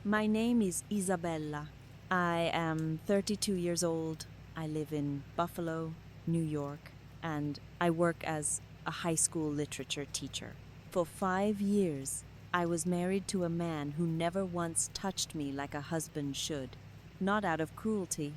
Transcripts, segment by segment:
My name is Isabella. I am 32 years old. I live in Buffalo, New York, and I work as a high school literature teacher. For 5 years, I was married to a man who never once touched me like a husband should. Not out of cruelty,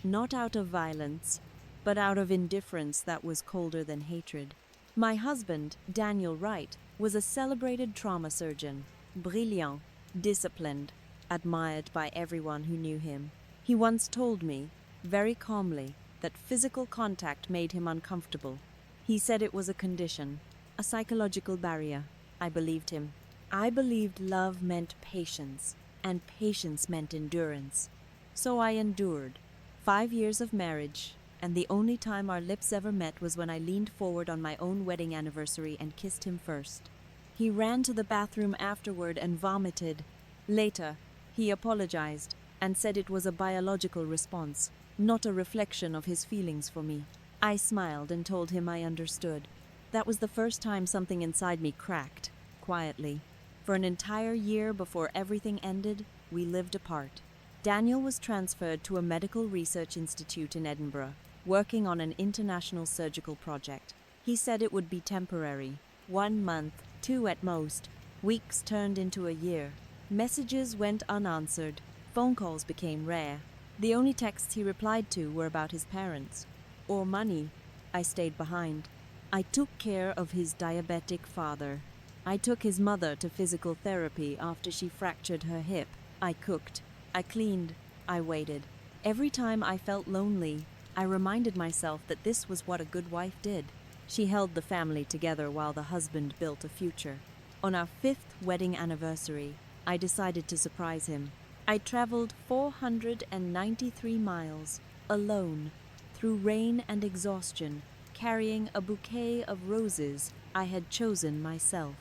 not out of violence, but out of indifference that was colder than hatred. My husband, Daniel Wright, was a celebrated trauma surgeon, brilliant, disciplined, admired by everyone who knew him. He once told me, very calmly, that physical contact made him uncomfortable. He said it was a condition, a psychological barrier. I believed him. I believed love meant patience, and patience meant endurance. So I endured. 5 years of marriage, and the only time our lips ever met was when I leaned forward on my own wedding anniversary and kissed him first. He ran to the bathroom afterward and vomited. Later, he apologized and said it was a biological response, not a reflection of his feelings for me. I smiled and told him I understood. That was the first time something inside me cracked, quietly. For an entire year before everything ended, we lived apart. Daniel was transferred to a medical research institute in Edinburgh, working on an international surgical project. He said it would be temporary, 1 month, 2 at most. Weeks turned into a year. Messages went unanswered. Phone calls became rare. The only texts he replied to were about his parents. Or money. I stayed behind. I took care of his diabetic father. I took his mother to physical therapy after she fractured her hip. I cooked. I cleaned. I waited. Every time I felt lonely, I reminded myself that this was what a good wife did. She held the family together while the husband built a future. On our 5th wedding anniversary, I decided to surprise him. I traveled 493 miles, alone, through rain and exhaustion, carrying a bouquet of roses I had chosen myself.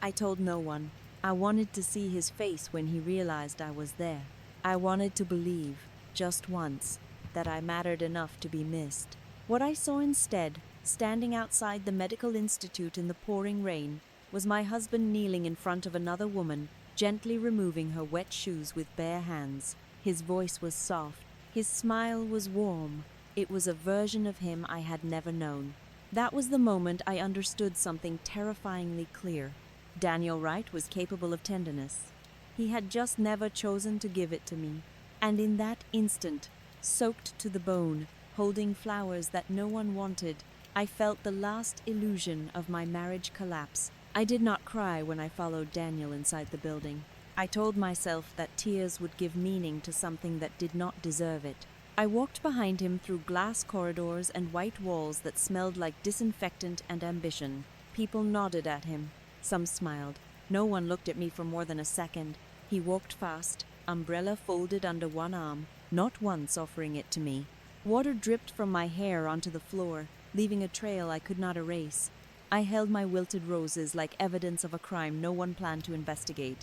I told no one. I wanted to see his face when he realized I was there. I wanted to believe, just once, that I mattered enough to be missed. What I saw instead, standing outside the medical institute in the pouring rain, was my husband kneeling in front of another woman, gently removing her wet shoes with bare hands. His voice was soft. His smile was warm. It was a version of him I had never known. That was the moment I understood something terrifyingly clear. Daniel Wright was capable of tenderness. He had just never chosen to give it to me. And in that instant, soaked to the bone, holding flowers that no one wanted, I felt the last illusion of my marriage collapse. I did not cry when I followed Daniel inside the building. I told myself that tears would give meaning to something that did not deserve it. I walked behind him through glass corridors and white walls that smelled like disinfectant and ambition. People nodded at him. Some smiled. No one looked at me for more than a second. He walked fast, umbrella folded under one arm, not once offering it to me. Water dripped from my hair onto the floor, leaving a trail I could not erase. I held my wilted roses like evidence of a crime no one planned to investigate.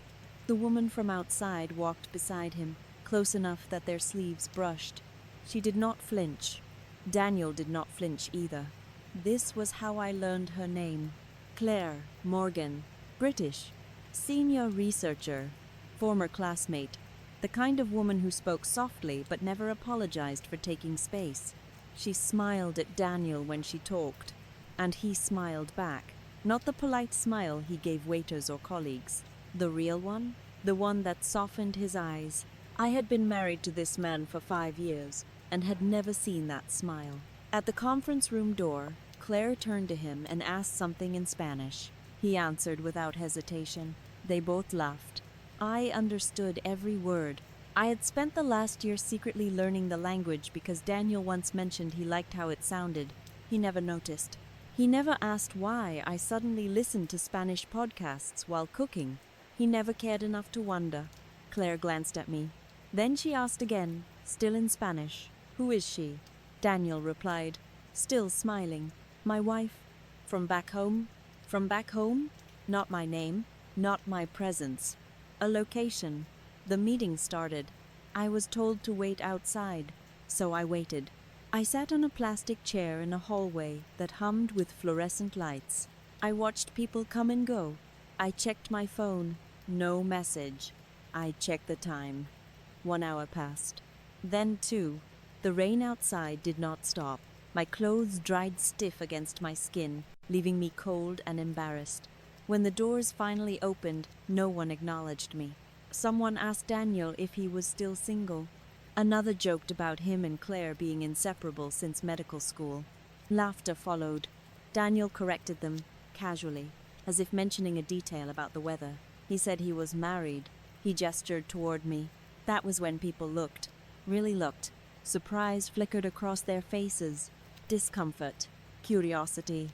The woman from outside walked beside him, close enough that their sleeves brushed. She did not flinch. Daniel did not flinch either. This was how I learned her name. Claire Morgan, British, senior researcher, former classmate, the kind of woman who spoke softly but never apologized for taking space. She smiled at Daniel when she talked, and he smiled back. Not the polite smile he gave waiters or colleagues. The real one? The one that softened his eyes. I had been married to this man for 5 years, and had never seen that smile. At the conference room door, Claire turned to him and asked something in Spanish. He answered without hesitation. They both laughed. I understood every word. I had spent the last year secretly learning the language because Daniel once mentioned he liked how it sounded. He never noticed. He never asked why I suddenly listened to Spanish podcasts while cooking. He never cared enough to wonder. Claire glanced at me. Then she asked again, still in Spanish, "Who is she?" Daniel replied, still smiling, "My wife. From back home?" From back home? Not my name, not my presence. A location. The meeting started. I was told to wait outside, so I waited. I sat on a plastic chair in a hallway that hummed with fluorescent lights. I watched people come and go. I checked my phone. No message. I checked the time. 1 hour passed. Then 2. The rain outside did not stop. My clothes dried stiff against my skin, leaving me cold and embarrassed. When the doors finally opened, no one acknowledged me. Someone asked Daniel if he was still single. Another joked about him and Claire being inseparable since medical school. Laughter followed. Daniel corrected them, casually, as if mentioning a detail about the weather. He said he was married. He gestured toward me. That was when people looked. Really looked. Surprise flickered across their faces. Discomfort. Curiosity.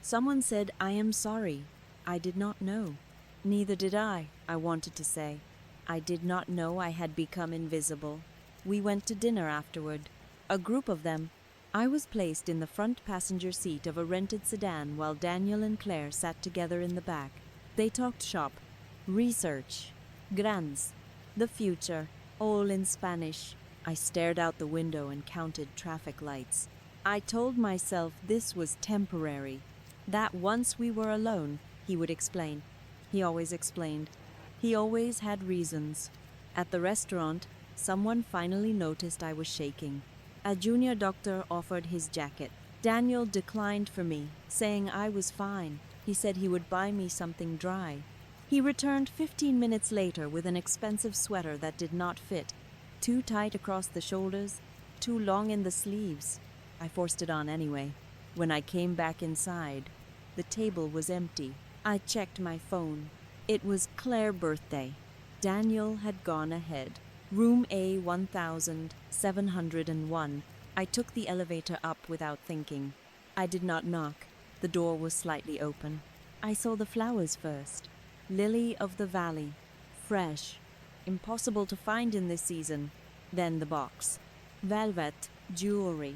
Someone said, "I am sorry." I did not know. Neither did I wanted to say. I did not know I had become invisible. We went to dinner afterward. A group of them. I was placed in the front passenger seat of a rented sedan while Daniel and Claire sat together in the back. They talked shop, research, grands, the future, all in Spanish. I stared out the window and counted traffic lights. I told myself this was temporary, that once we were alone, he would explain. He always explained. He always had reasons. At the restaurant, someone finally noticed I was shaking. A junior doctor offered his jacket. Daniel declined for me, saying I was fine. He said he would buy me something dry. He returned 15 minutes later with an expensive sweater that did not fit. Too tight across the shoulders, too long in the sleeves. I forced it on anyway. When I came back inside, the table was empty. I checked my phone. It was Claire's birthday. Daniel had gone ahead. Room A 1701. I took the elevator up without thinking. I did not knock. The door was slightly open. I saw the flowers first. Lily of the valley. Fresh. Impossible to find in this season. Then the box. Velvet. Jewelry.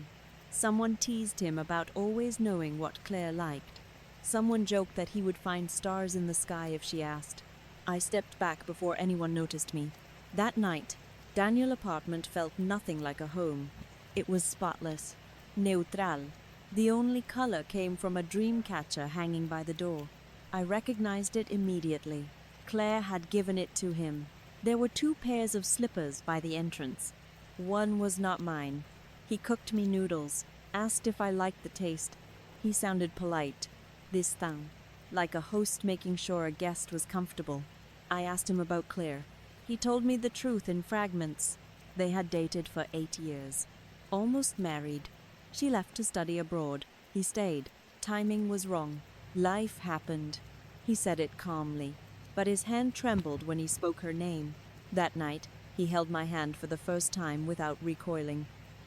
Someone teased him about always knowing what Claire liked. Someone joked that he would find stars in the sky if she asked. I stepped back before anyone noticed me. That night, Daniel's apartment felt nothing like a home. It was spotless. Neutral. The only color came from a dream catcher hanging by the door. I recognized it immediately. Claire had given it to him. There were 2 pairs of slippers by the entrance. One was not mine. He cooked me noodles, asked if I liked the taste. He sounded polite. Distant, like a host making sure a guest was comfortable. I asked him about Claire. He told me the truth in fragments. They had dated for 8 years. Almost married. She left to study abroad. He stayed. Timing was wrong. Life happened. He said it calmly, but his hand trembled when he spoke her name. That night, he held my hand for the first time without recoiling.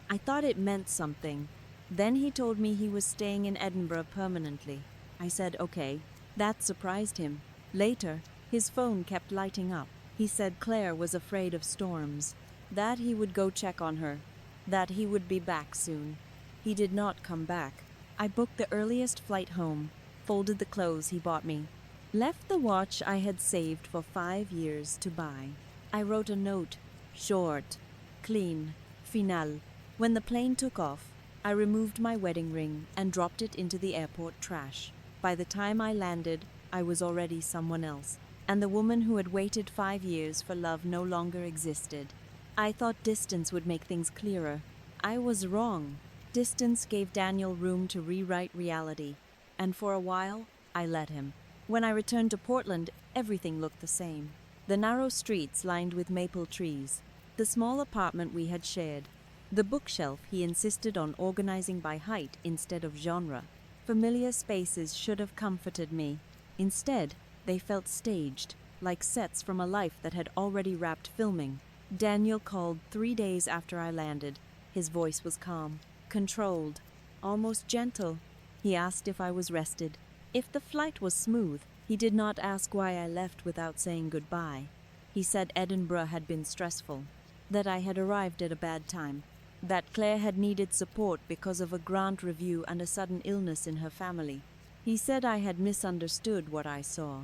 I thought it meant something. Then he told me he was staying in Edinburgh permanently. I said okay. That surprised him. Later, his phone kept lighting up. He said Claire was afraid of storms, that he would go check on her, that he would be back soon. He did not come back. I booked the earliest flight home, folded the clothes he bought me, left the watch I had saved for 5 years to buy. I wrote a note, short, clean, final. When the plane took off, I removed my wedding ring and dropped it into the airport trash. By the time I landed, I was already someone else, and the woman who had waited 5 years for love no longer existed. I thought distance would make things clearer. I was wrong. Distance gave Daniel room to rewrite reality, and for a while, I let him. When I returned to Portland, everything looked the same. The narrow streets lined with maple trees, the small apartment we had shared, the bookshelf he insisted on organizing by height instead of genre. Familiar spaces should have comforted me. Instead, they felt staged, like sets from a life that had already wrapped filming. Daniel called 3 days after I landed. His voice was calm, controlled, almost gentle. He asked if I was rested, if the flight was smooth. He did not ask why I left without saying goodbye. He said Edinburgh had been stressful, that I had arrived at a bad time, that Claire had needed support because of a grant review and a sudden illness in her family. He said I had misunderstood what I saw.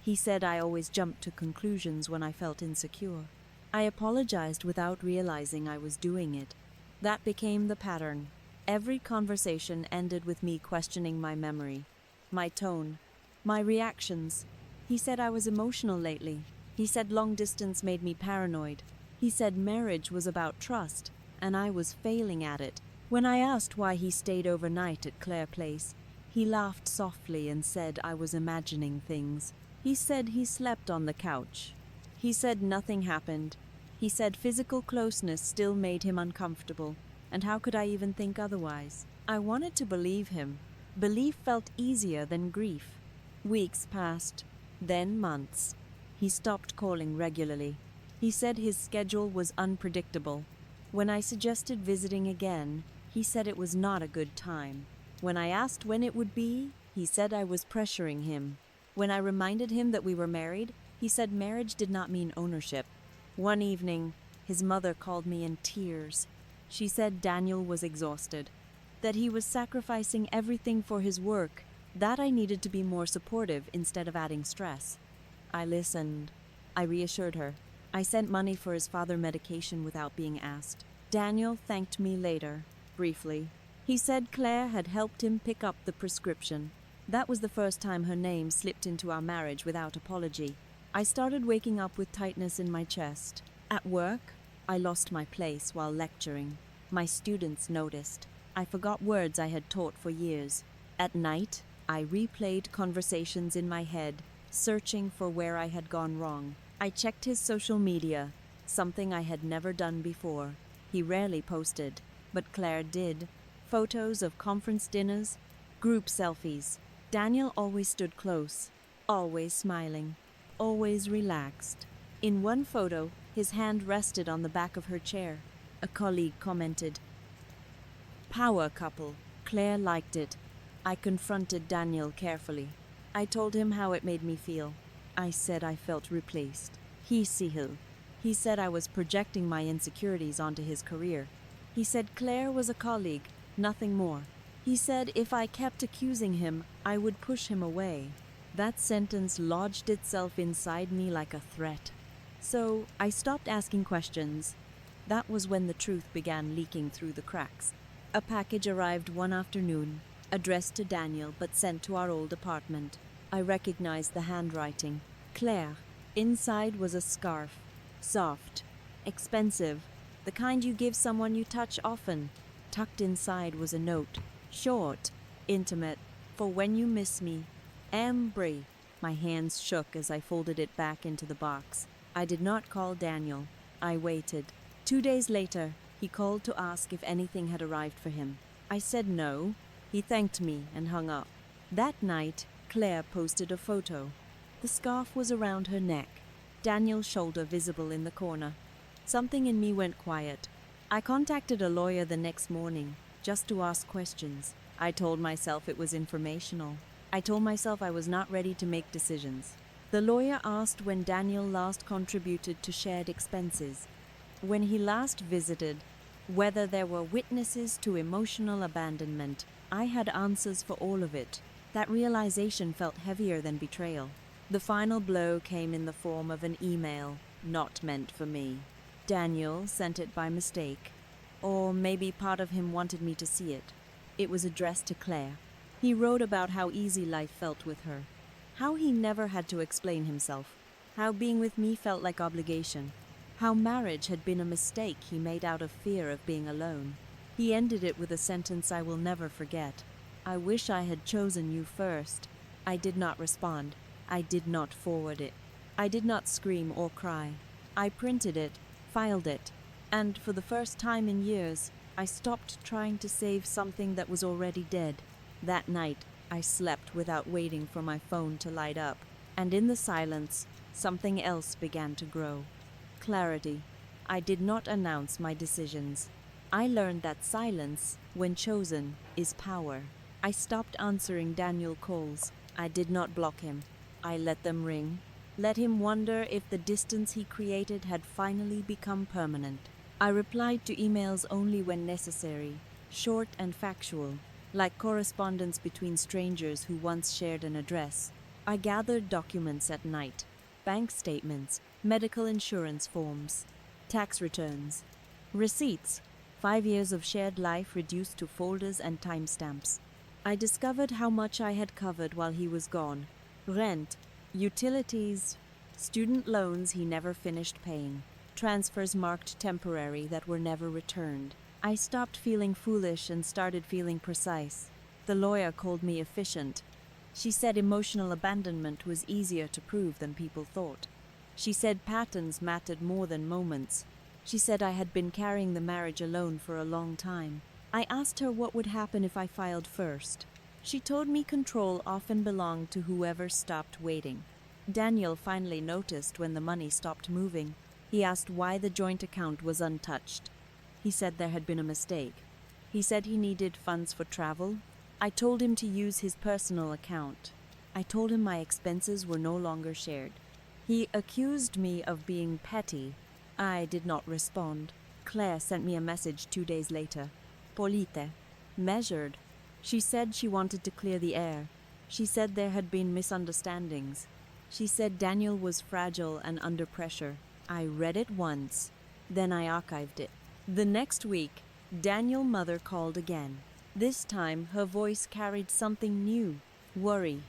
He said I always jumped to conclusions when I felt insecure. I apologized without realizing I was doing it. That became the pattern. Every conversation ended with me questioning my memory, my tone, my reactions. He said I was emotional lately. He said long distance made me paranoid. He said marriage was about trust, and I was failing at it. When I asked why he stayed overnight at Clare Place, he laughed softly and said I was imagining things. He said he slept on the couch. He said nothing happened. He said physical closeness still made him uncomfortable, and how could I even think otherwise? I wanted to believe him. Belief felt easier than grief. Weeks passed, then months. He stopped calling regularly. He said his schedule was unpredictable. When I suggested visiting again, he said it was not a good time. When I asked when it would be, he said I was pressuring him. When I reminded him that we were married, he said marriage did not mean ownership. One evening, his mother called me in tears. She said Daniel was exhausted, that he was sacrificing everything for his work, that I needed to be more supportive instead of adding stress. I listened. I reassured her. I sent money for his father medication without being asked. Daniel thanked me later, briefly. He said Claire had helped him pick up the prescription. That was the first time her name slipped into our marriage without apology. I started waking up with tightness in my chest. At work, I lost my place while lecturing. My students noticed. I forgot words I had taught for years. At night, I replayed conversations in my head, searching for where I had gone wrong. I checked his social media, something I had never done before. He rarely posted, but Claire did. Photos of conference dinners, group selfies. Daniel always stood close, always smiling, always relaxed. In one photo, his hand rested on the back of her chair. A colleague commented, "Power couple." Claire liked it. I confronted Daniel carefully. I told him how it made me feel. I said I felt replaced. He said I was projecting my insecurities onto his career. He said Claire was a colleague, nothing more. He said if I kept accusing him, I would push him away. That sentence lodged itself inside me like a threat. So I stopped asking questions. That was when the truth began leaking through the cracks. A package arrived one afternoon, addressed to Daniel but sent to our old apartment. I recognized the handwriting. Claire. Inside was a scarf. Soft. Expensive. The kind you give someone you touch often. Tucked inside was a note. Short. Intimate. For when you miss me. Ambry. My hands shook as I folded it back into the box. I did not call Daniel. I waited. 2 days later, he called to ask if anything had arrived for him. I said no. He thanked me and hung up. That night, Claire posted a photo. The scarf was around her neck, Daniel's shoulder visible in the corner. Something in me went quiet. I contacted a lawyer the next morning, just to ask questions. I told myself it was informational. I told myself I was not ready to make decisions. The lawyer asked when Daniel last contributed to shared expenses, when he last visited, whether there were witnesses to emotional abandonment. I had answers for all of it. That realization felt heavier than betrayal. The final blow came in the form of an email, not meant for me. Daniel sent it by mistake, or maybe part of him wanted me to see it. It was addressed to Claire. He wrote about how easy life felt with her, how he never had to explain himself, how being with me felt like obligation, how marriage had been a mistake he made out of fear of being alone. He ended it with a sentence I will never forget. I wish I had chosen you first. I did not respond. I did not forward it. I did not scream or cry. I printed it, filed it, and for the first time in years, I stopped trying to save something that was already dead. That night, I slept without waiting for my phone to light up, and in the silence, something else began to grow. Clarity. I did not announce my decisions. I learned that silence, when chosen, is power. I stopped answering Daniel calls. I did not block him. I let them ring. Let him wonder if the distance he created had finally become permanent. I replied to emails only when necessary, short and factual, like correspondence between strangers who once shared an address. I gathered documents at night, bank statements, medical insurance forms, tax returns, receipts, 5 years of shared life reduced to folders and timestamps. I discovered how much I had covered while he was gone. Rent, utilities, Student loans he never finished paying. Transfers marked temporary that were never returned. I stopped feeling foolish and started feeling precise. The lawyer called me efficient. She said emotional abandonment was easier to prove than people thought. She said patterns mattered more than moments. She said I had been carrying the marriage alone for a long time. I asked her what would happen if I filed first. She told me control often belonged to whoever stopped waiting. Daniel finally noticed when the money stopped moving. He asked why the joint account was untouched. He said there had been a mistake. He said he needed funds for travel. I told him to use his personal account. I told him my expenses were no longer shared. He accused me of being petty. I did not respond. Claire sent me a message 2 days later. Polite. Measured. She said she wanted to clear the air. She said there had been misunderstandings. She said Daniel was fragile and under pressure. I read it once. Then I archived it. The next week, Daniel's mother called again. This time, her voice carried something new. Worry.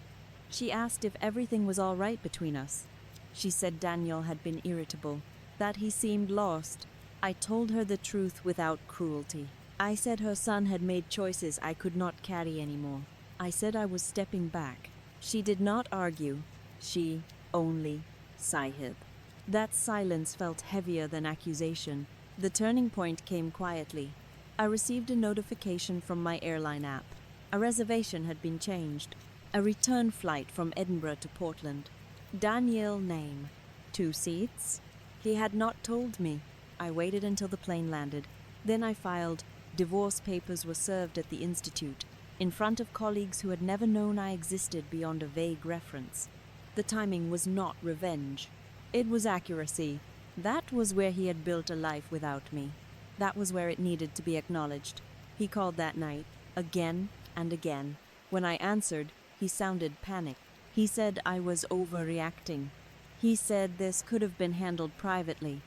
She asked if everything was all right between us. She said Daniel had been irritable, that he seemed lost. I told her the truth without cruelty. I said her son had made choices I could not carry anymore. I said I was stepping back. She did not argue. She only sighed. That silence felt heavier than accusation. The turning point came quietly. I received a notification from my airline app. A reservation had been changed. A return flight from Edinburgh to Portland. Daniel name. 2 seats? He had not told me. I waited until the plane landed. Then I filed. Divorce papers were served at the institute, in front of colleagues who had never known I existed beyond a vague reference. The timing was not revenge. It was accuracy. That was where he had built a life without me. That was where it needed to be acknowledged. He called that night, again and again. When I answered, he sounded panicked. He said I was overreacting. He said this could have been handled privately.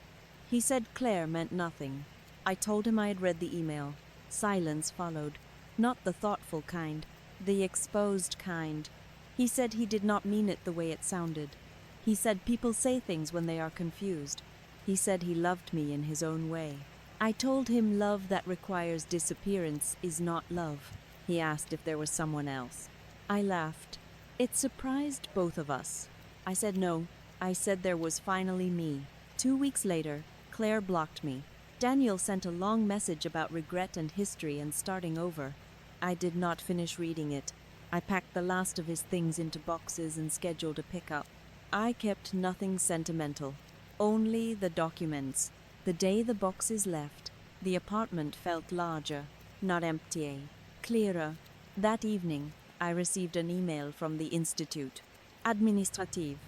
He said Claire meant nothing. I told him I had read the email. Silence followed. Not the thoughtful kind, the exposed kind. He said he did not mean it the way it sounded. He said people say things when they are confused. He said he loved me in his own way. I told him love that requires disappearance is not love. He asked if there was someone else. I laughed. It surprised both of us. I said no. I said there was finally me. 2 weeks later, Claire blocked me. Daniel sent a long message about regret and history and starting over. I did not finish reading it. I packed the last of his things into boxes and scheduled a pickup. I kept nothing sentimental, only the documents. The day the boxes left, the apartment felt larger, not empty, clearer. That evening, I received an email from the institute. Administrative.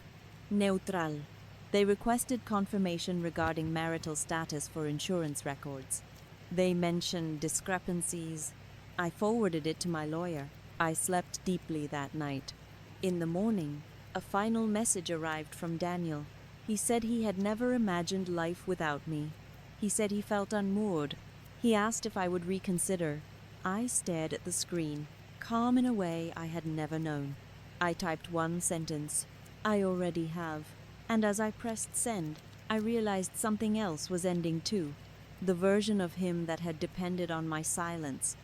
Neutral. They requested confirmation regarding marital status for insurance records. They mentioned discrepancies. I forwarded it to my lawyer. I slept deeply that night. In the morning, a final message arrived from Daniel. He said he had never imagined life without me. He said he felt unmoored. He asked if I would reconsider. I stared at the screen, calm in a way I had never known. I typed one sentence. I already have. And as I pressed send, I realized something else was ending too. The version of him that had depended on my silence.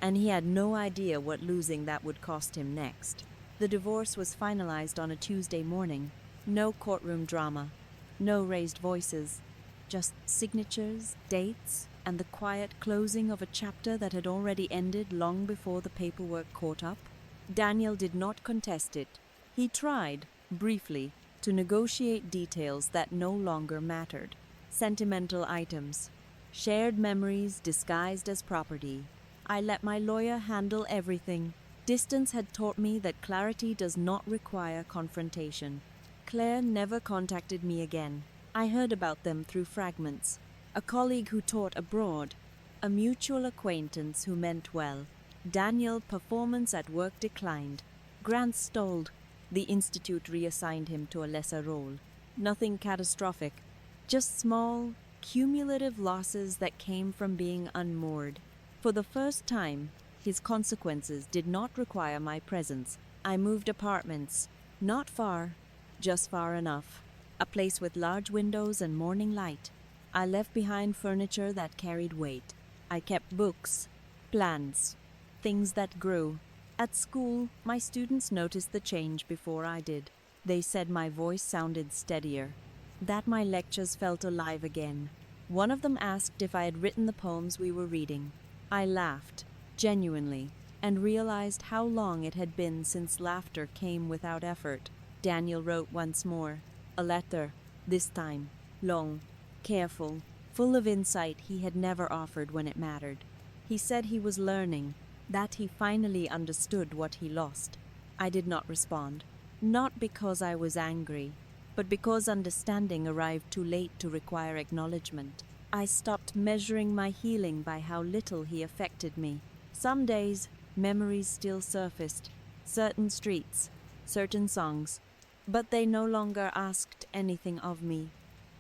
And he had no idea what losing that would cost him next. The divorce was finalized on a Tuesday morning. No courtroom drama. No raised voices. Just signatures, dates, and the quiet closing of a chapter that had already ended long before the paperwork caught up. Daniel did not contest it. He tried, briefly, to negotiate details that no longer mattered. Sentimental items. Shared memories disguised as property. I let my lawyer handle everything. Distance had taught me that clarity does not require confrontation. Claire never contacted me again. I heard about them through fragments. A colleague who taught abroad. A mutual acquaintance who meant well. Daniel, performance at work declined. Grants stalled. The institute reassigned him to a lesser role. Nothing catastrophic. Just small, cumulative losses that came from being unmoored. For the first time, his consequences did not require my presence. I moved apartments. Not far, just far enough. a place with large windows and morning light. I left behind furniture that carried weight. I kept books, plans, things that grew. At school, my students noticed the change before I did. They said my voice sounded steadier, that my lectures felt alive again. One of them asked if I had written the poems we were reading. I laughed, genuinely, and realized how long it had been since laughter came without effort. Daniel wrote once more, a letter, this time, long, careful, full of insight he had never offered when it mattered. He said he was learning, that he finally understood what he lost. I did not respond, not because I was angry, but because understanding arrived too late to require acknowledgement. I stopped measuring my healing by how little he affected me. Some days, memories still surfaced, certain streets, certain songs, but they no longer asked anything of me.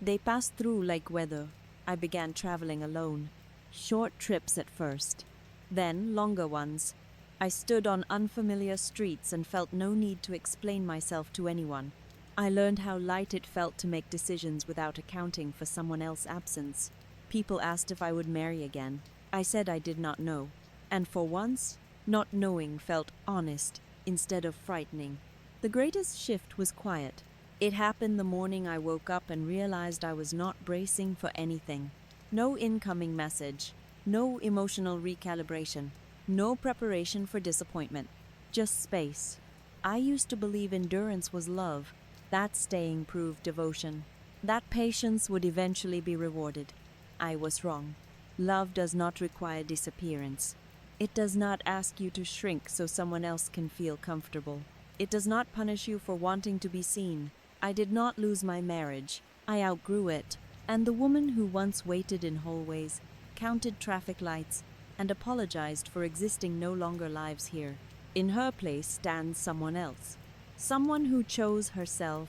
They passed through like weather. I began traveling alone. Short trips at first, then longer ones. I stood on unfamiliar streets and felt no need to explain myself to anyone. I learned how light it felt to make decisions without accounting for someone else's absence. People asked if I would marry again. I said I did not know. And for once, not knowing felt honest instead of frightening. The greatest shift was quiet. It happened the morning I woke up and realized I was not bracing for anything. No incoming message, no emotional recalibration, no preparation for disappointment, just space. I used to believe endurance was love, that staying proved devotion, that patience would eventually be rewarded. I was wrong. Love does not require disappearance. It does not ask you to shrink so someone else can feel comfortable. It does not punish you for wanting to be seen. I did not lose my marriage. I outgrew it. And the woman who once waited in hallways, counted traffic lights, and apologized for existing no longer lives here. In her place stands someone else. Someone who chose herself,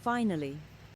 finally,